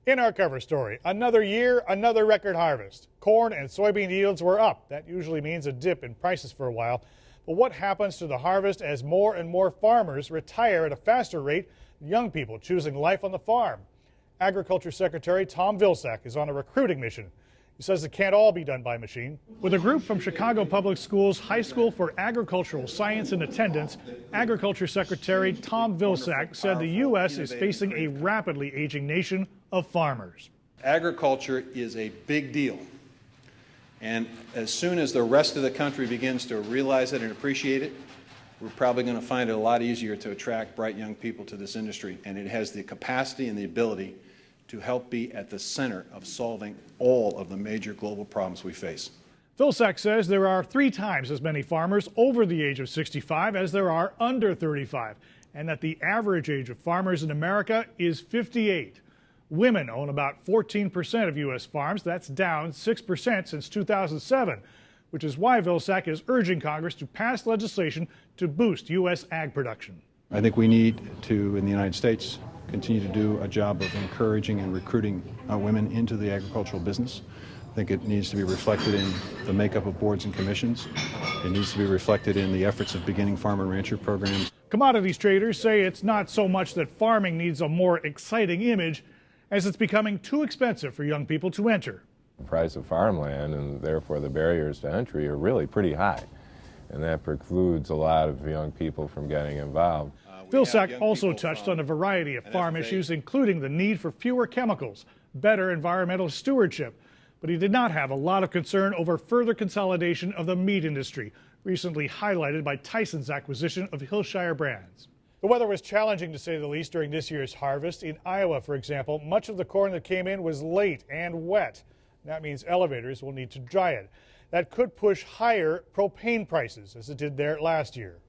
In our cover story, another year, another record harvest. Corn and soybean yields were up. That usually means a dip in prices for a while. But what happens to the harvest as more and more farmers retire at a faster rate than young people choosing life on the farm? Agriculture Secretary Tom Vilsack is on a recruiting mission. He says it can't all be done by machine. With a group from Chicago Public Schools High School for Agricultural Science in attendance, Agriculture Secretary Tom Vilsack said the U.S. is facing a rapidly aging nation of farmers. Agriculture is a big deal. And as soon as the rest of the country begins to realize it and appreciate it, we're probably going to find it a lot easier to attract bright young people to this industry. And it has the capacity and the ability to help be at the center of solving all of the major global problems we face. Vilsack says there are 3 times as many farmers over the age of 65 as there are under 35, and that the average age of farmers in America is 58. Women own about 14% of U.S. farms. That's down 6% since 2007, which is why Vilsack is urging Congress to pass legislation to boost U.S. ag production. I think we need to, in the United States, continue to do a job of encouraging and recruiting women into the agricultural business. I think it needs to be reflected in the makeup of boards and commissions. It needs to be reflected in the efforts of beginning farm and rancher programs. Commodities traders say it's not so much that farming needs a more exciting image as it's becoming too expensive for young people to enter. The price of farmland and therefore the barriers to entry are really pretty high, and that precludes a lot of young people from getting involved. Vilsack also touched on a variety of farm issues, including the need for fewer chemicals, better environmental stewardship. But he did not have a lot of concern over further consolidation of the meat industry, recently highlighted by Tyson's acquisition of Hillshire Brands. The weather was challenging, to say the least, during this year's harvest. In Iowa, for example, much of the corn that came in was late and wet. That means elevators will need to dry it. That could push higher propane prices, as it did there last year.